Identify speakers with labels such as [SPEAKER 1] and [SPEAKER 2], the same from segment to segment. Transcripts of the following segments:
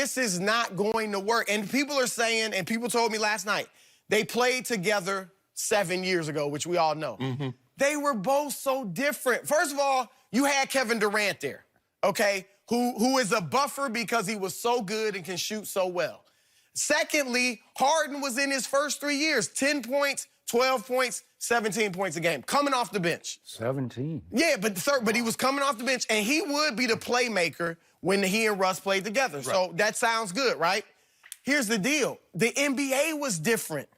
[SPEAKER 1] this is not going to work. And people are saying, and people told me last night, they played together 7 years ago, which we all know. They were both so different. First of all, you had Kevin Durant there, okay, who is a buffer because he was so good and can shoot so well. Secondly, Harden was in his first 3 years, 10 points, 12 points, 17 points a game, coming off the bench.
[SPEAKER 2] 17.
[SPEAKER 1] Yeah, but he was coming off the bench, and he would be the playmaker when he and Russ played together. Right. So that sounds good, right? Here's the deal. The NBA was different.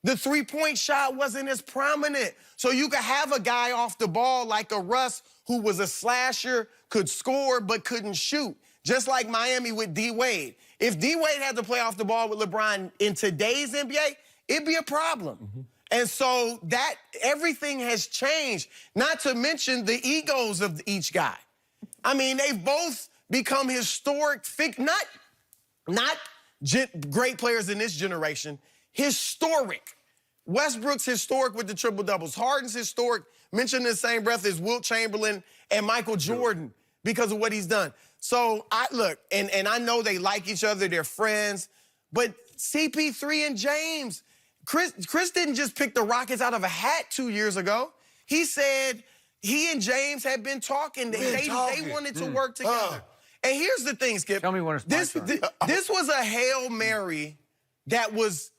[SPEAKER 1] The three-point shot wasn't as prominent. So you could have a guy off the ball like a Russ who was a slasher, could score, but couldn't shoot. Just like Miami with D-Wade. If D-Wade had to play off the ball with LeBron in today's NBA, it'd be a problem. And so that everything has changed, not to mention the egos of each guy. I mean, they've both become historic, not great players in this generation, historic. Westbrook's historic with the triple-doubles. Harden's historic, mentioned in the same breath as Wilt Chamberlain and Michael Jordan because of what he's done. So, look, and I know they like each other, they're friends, but CP3 and James, Chris didn't just pick the Rockets out of a hat 2 years ago. He said he and James had been talking. They wanted to work together. And here's the thing, Skip.
[SPEAKER 2] Tell me when it's my turn.
[SPEAKER 1] This was a Hail Mary that was...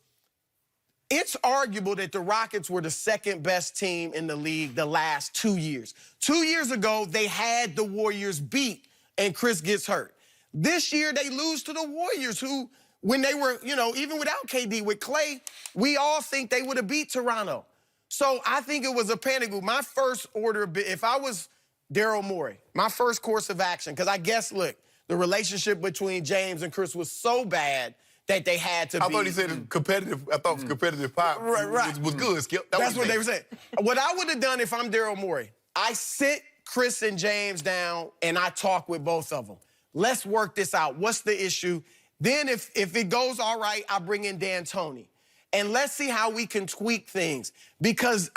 [SPEAKER 1] It's arguable that the Rockets were the second best team in the league the last 2 years. 2 years ago, they had the Warriors beat, and Chris gets hurt. This year, they lose to the Warriors, who, when they were, you know, even without KD, with Clay, we all think they would have beat Toronto. So I think it was a panic move. My first order, if I was Daryl Morey, my first course of action, because I guess, look, the relationship between James and Chris was so bad that they had to be...
[SPEAKER 3] I thought he said it competitive. I thought it was competitive pop.
[SPEAKER 1] Right.
[SPEAKER 3] Was good, Skip.
[SPEAKER 1] That's what they were saying. What I would have done if I'm Daryl Morey, I sit Chris and James down and I talk with both of them. Let's work this out. What's the issue? Then if it goes all right, I bring in D'Antoni. And let's see how we can tweak things. Because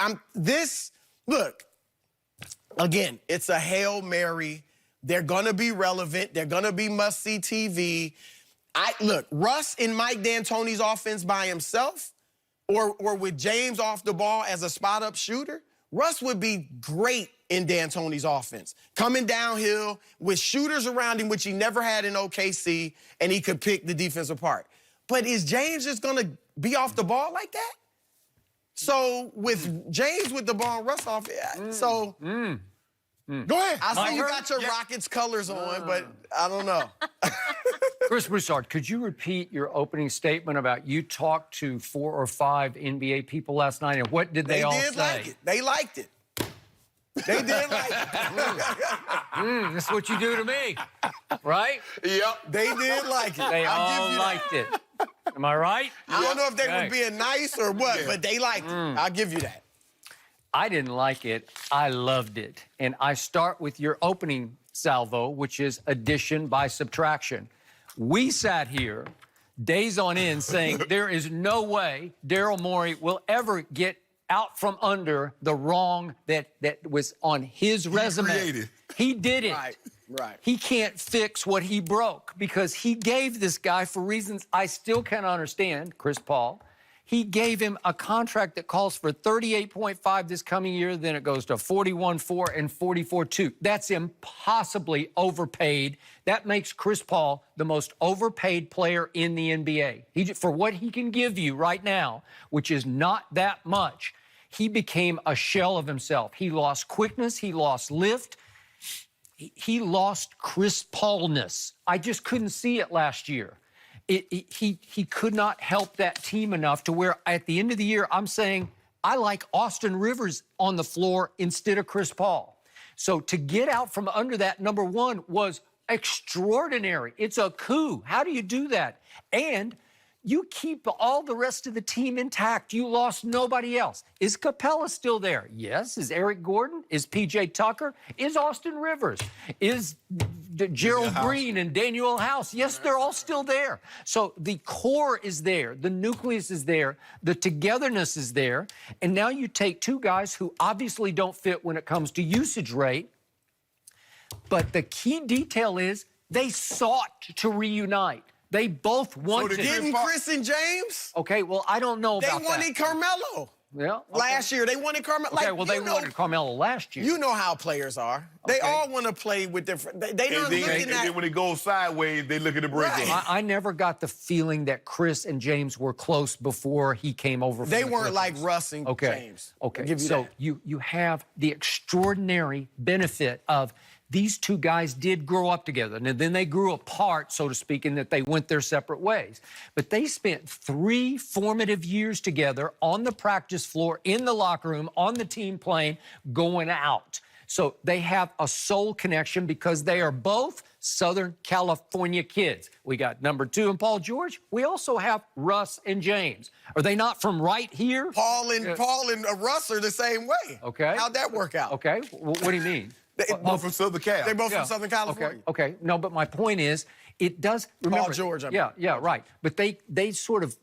[SPEAKER 1] look, again, it's a Hail Mary. They're going to be relevant. They're going to be must-see TV. Look, Russ in Mike D'Antoni's offense by himself or with James off the ball as a spot-up shooter, Russ would be great in D'Antoni's offense. Coming downhill with shooters around him, which he never had in OKC, and he could pick the defense apart. But is James just going to be off the ball like that? So with James with the ball and Russ off, so... Go ahead. I see you got your Rockets colors on, but I don't know.
[SPEAKER 2] Chris Broussard, could you repeat your opening statement about you talked to 4 or 5 NBA people last night, and what did they all say?
[SPEAKER 1] Like it. They liked it. They did like it.
[SPEAKER 2] That's what you do to me, right?
[SPEAKER 1] Yep. They did like it.
[SPEAKER 2] They all liked it. Am I right?
[SPEAKER 1] I don't know if they were being nice or what, but they liked it. I'll give you that.
[SPEAKER 2] I didn't like it. I loved it. And I start with your opening salvo, which is addition by subtraction. We sat here days on end saying there is no way Daryl Morey will ever get out from under the wrong that was on his resume. He did it.
[SPEAKER 1] Right.
[SPEAKER 2] He can't fix what he broke because he gave this guy, for reasons I still can't understand, Chris Paul, he gave him a contract that calls for $38.5 this coming year, then it goes to $41.4 and $44.2. That's impossibly overpaid. That makes Chris Paul the most overpaid player in the NBA. For what he can give you right now, which is not that much, he became a shell of himself. He lost quickness, he lost lift, he lost Chris Paulness. I just couldn't see it last year. He could not help that team enough to where at the end of the year, I'm saying I like Austin Rivers on the floor instead of Chris Paul. So to get out from under that, number one, was extraordinary. It's a coup. How do you do that? And you keep all the rest of the team intact. You lost nobody else. Is Capella still there? Yes. Is Eric Gordon? Is P.J. Tucker? Is Austin Rivers? Is Gerald Green and Daniel House? Yes, they're all still there. So the core is there. The nucleus is there. The togetherness is there. And now you take two guys who obviously don't fit when it comes to usage rate. But the key detail is they sought to reunite. They both wanted.
[SPEAKER 1] Didn't Chris and James?
[SPEAKER 2] Okay, well, I don't know about
[SPEAKER 1] They
[SPEAKER 2] that.
[SPEAKER 1] wanted Carmelo.
[SPEAKER 2] Yeah. Okay.
[SPEAKER 1] Last year, they wanted Carmelo.
[SPEAKER 2] Okay, well, they wanted Carmelo last year.
[SPEAKER 1] You know how players are. They all want to play with different. They not looking
[SPEAKER 3] and then when it goes sideways, they look at the break.
[SPEAKER 1] Right.
[SPEAKER 2] I never got the feeling that Chris and James were close before he came over. From
[SPEAKER 1] They
[SPEAKER 2] the
[SPEAKER 1] weren't like
[SPEAKER 2] Clippers.
[SPEAKER 1] Russ and James.
[SPEAKER 2] Okay.
[SPEAKER 1] I'll give you
[SPEAKER 2] So
[SPEAKER 1] that.
[SPEAKER 2] you have the extraordinary benefit of these two guys did grow up together, and then they grew apart, so to speak, in that they went their separate ways. But they spent 3 formative years together on the practice floor, in the locker room, on the team plane, going out. So they have a soul connection because they are both Southern California kids. We got number 2 and Paul George. We also have Russ and James. Are they not from right here?
[SPEAKER 1] Paul and Russ are the same way.
[SPEAKER 2] Okay.
[SPEAKER 1] How'd that work out?
[SPEAKER 2] Okay. What do you mean?
[SPEAKER 3] They both from Southern Cal.
[SPEAKER 1] They're both from Southern California.
[SPEAKER 2] Okay. No, but my point is, it does. Remember,
[SPEAKER 1] Paul George.
[SPEAKER 2] Yeah, right. But they sort of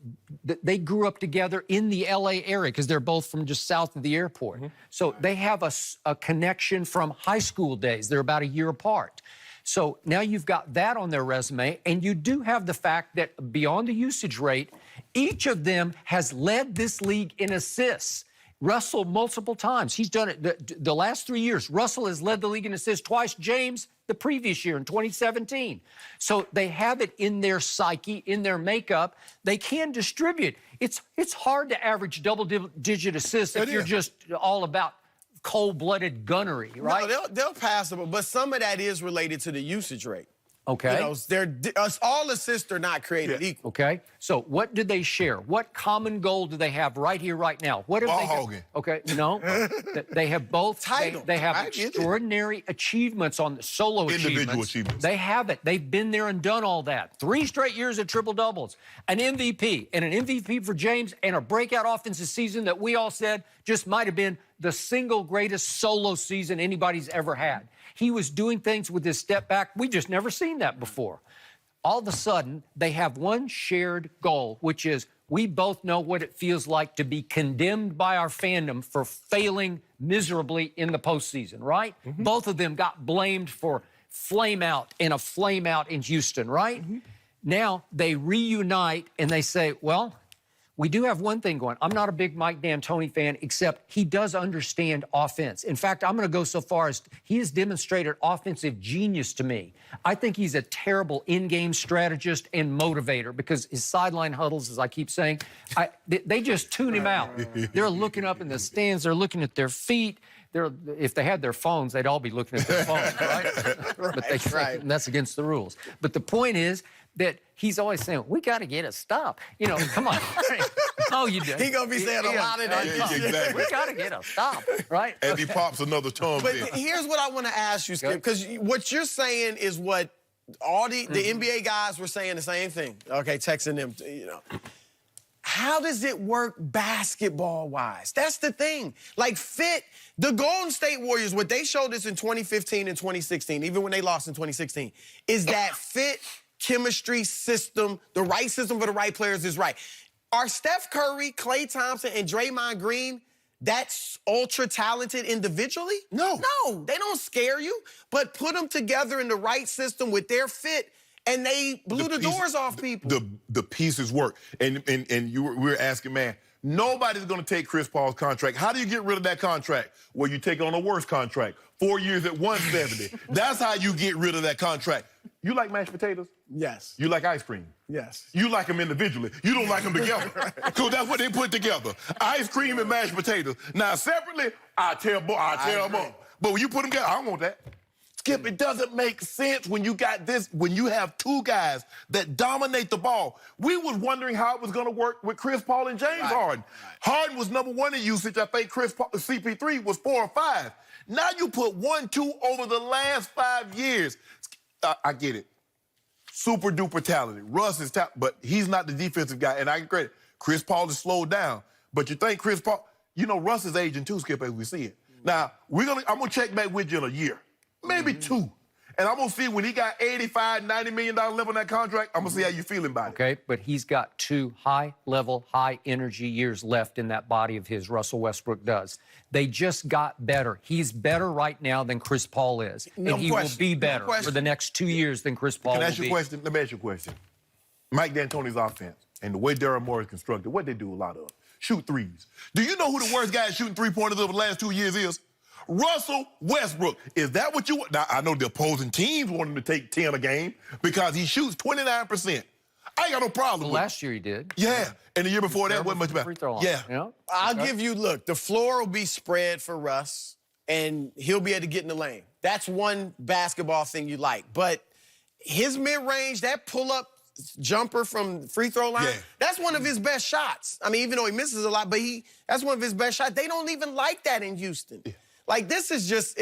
[SPEAKER 2] they grew up together in the L.A. area because they're both from just south of the airport. So they have a connection from high school days. They're about a year apart. So now you've got that on their resume, and you do have the fact that beyond the usage rate, each of them has led this league in assists. Russell multiple times. He's done it the last 3 years. Russell has led the league in assists twice. James the previous year in 2017. So they have it in their psyche, in their makeup. They can distribute. It's hard to average double-digit assists if you're just all about cold-blooded gunnery, right?
[SPEAKER 1] No, they'll pass them, but some of that is related to the usage rate.
[SPEAKER 2] Okay.
[SPEAKER 1] You know, all assists are not created equal.
[SPEAKER 2] Okay. So what do they share? What common goal do they have right here, right now? What have
[SPEAKER 3] Ball
[SPEAKER 2] they
[SPEAKER 3] hogging.
[SPEAKER 2] Okay. No. They have both.
[SPEAKER 1] Title.
[SPEAKER 2] They have
[SPEAKER 1] I get it.
[SPEAKER 2] extraordinary achievements on the solo
[SPEAKER 3] Individual achievements.
[SPEAKER 2] They have it. They've been there and done all that. 3 straight years of triple doubles, an MVP, and an MVP for James, and a breakout offensive season that we all said just might have been the single greatest solo season anybody's ever had. He was doing things with his step back. We just never seen that before. All of a sudden, they have one shared goal, which is we both know what it feels like to be condemned by our fandom for failing miserably in the postseason, right? Both of them got blamed for flame out in Houston, right? Now they reunite and they say, well, we do have one thing going. I'm not a big Mike D'Antoni fan, except he does understand offense. In fact, I'm going to go so far as he has demonstrated offensive genius to me. I think he's a terrible in-game strategist and motivator because his sideline huddles, as I keep saying, they just tune him out. They're looking up in the stands. They're looking at their feet. If they had their phones, they'd all be looking at their phones, right? But that's against the rules. But the point is that he's always saying, we got to get a stop. You know, come on. Oh, you do.
[SPEAKER 1] He going to be saying a lot of that.
[SPEAKER 3] Exactly.
[SPEAKER 2] We got to get a stop, right?
[SPEAKER 3] And he pops another tongue.
[SPEAKER 1] But here's what I want to ask you, Skip, because what you're saying is what all the NBA guys were saying the same thing. Okay, texting them, you know. How does it work basketball-wise? That's the thing. Like, fit, the Golden State Warriors, what they showed us in 2015 and 2016, even when they lost in 2016, is that fit, chemistry, system, the right system for the right players is right. Are Steph Curry, Klay Thompson, and Draymond Green that's ultra-talented individually?
[SPEAKER 3] No.
[SPEAKER 1] No, they don't scare you. But put them together in the right system with their fit, and they blew the doors off people.
[SPEAKER 3] The pieces work. And we were asking, man, nobody's going to take Chris Paul's contract. How do you get rid of that contract? Well, you take on a worse contract. 4 years at 170. That's how you get rid of that contract. You like mashed potatoes?
[SPEAKER 1] Yes.
[SPEAKER 3] You like ice cream?
[SPEAKER 1] Yes.
[SPEAKER 3] You like them individually. You don't like them together. Because that's what they put together. Ice cream and mashed potatoes. Now, separately, I tear them up. But when you put them together, I don't want that. Skip, it doesn't make sense when you got this, when you have 2 guys that dominate the ball. We was wondering how it was going to work with Chris Paul and James Harden. Harden was #1 in usage. I think CP3 was 4 or 5. Now you put 1, 2 over the last 5 years. I get it. Super duper talented. Russ is talented, but he's not the defensive guy. And I give credit. Chris Paul is slowed down. But you think Chris Paul, you know, Russ is aging too, Skip, as we see it. Now, I'm going to check back with you in a year. Maybe 2. And I'm going to see when he got $85, $90 million left on that contract, I'm going to see how you feeling about it.
[SPEAKER 2] Okay, but he's got 2 high-level, high-energy years left in that body of his, Russell Westbrook does. They just got better. He's better right now than Chris Paul is. And he will be better for the next 2 years than Chris Paul will be.
[SPEAKER 3] Let me ask you a question. Mike D'Antoni's offense and the way Daryl Morey is constructed, what they do a lot of, shoot threes. Do you know who the worst guy at shooting three-pointers over the last 2 years is? Russell Westbrook. Is that what you want? Now, I know the opposing teams want him to take 10 a game because he shoots 29%. I ain't got no problem with it.
[SPEAKER 2] Last year he did.
[SPEAKER 3] Yeah, and the year before that wasn't much better.
[SPEAKER 2] Free throw line.
[SPEAKER 3] Yeah.
[SPEAKER 1] I'll give you, look, the floor will be spread for Russ, and he'll be able to get in the lane. That's one basketball thing you like. But his mid-range, that pull-up jumper from free throw line, that's one of his best shots. I mean, even though he misses a lot, but that's one of his best shots. They don't even like that in Houston. Yeah. Like, this is just,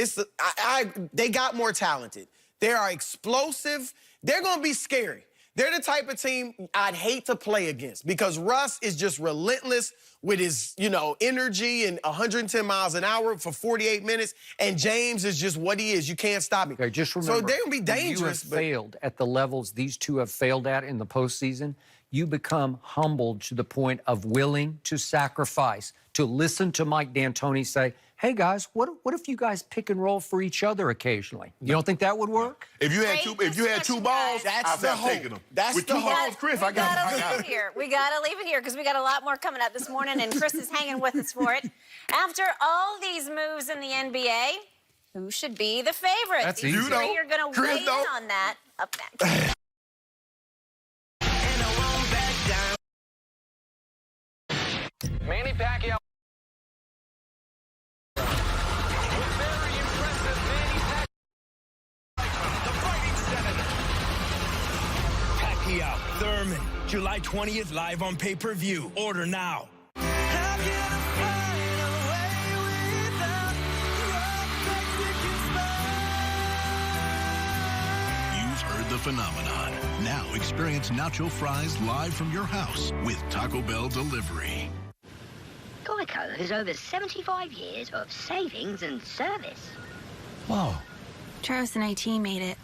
[SPEAKER 1] they got more talented. They are explosive. They're going to be scary. They're the type of team I'd hate to play against because Russ is just relentless with his, energy and 110 miles an hour for 48 minutes, and James is just what he is. You can't stop him.
[SPEAKER 2] Okay, just remember,
[SPEAKER 1] so they're going to be dangerous.
[SPEAKER 2] You have failed at the levels these two have failed at in the postseason. You become humbled to the point of willing to sacrifice, to listen to Mike D'Antoni say, hey, guys, what if you guys pick and roll for each other occasionally? You don't think that would work?
[SPEAKER 3] If you had two balls, I'd have taken them. With two balls, Chris, I got it.
[SPEAKER 4] We got to leave it here because we got a lot more coming up this morning, and Chris is hanging with us for it. After all these moves in the NBA, who should be the favorite?
[SPEAKER 2] That's
[SPEAKER 4] These
[SPEAKER 2] easy.
[SPEAKER 4] three are going to weigh in on that up next.
[SPEAKER 5] Manny Pacquiao. Very impressive Manny Pacquiao. The Fighting Senator.
[SPEAKER 6] Pacquiao, Thurman, July 20th, live on pay-per-view. Order now.
[SPEAKER 7] You've heard the phenomenon. Now experience nacho fries live from your house with Taco Bell delivery.
[SPEAKER 8] Geico has over 75 years of savings and service.
[SPEAKER 7] Whoa.
[SPEAKER 9] Travis and AT made it.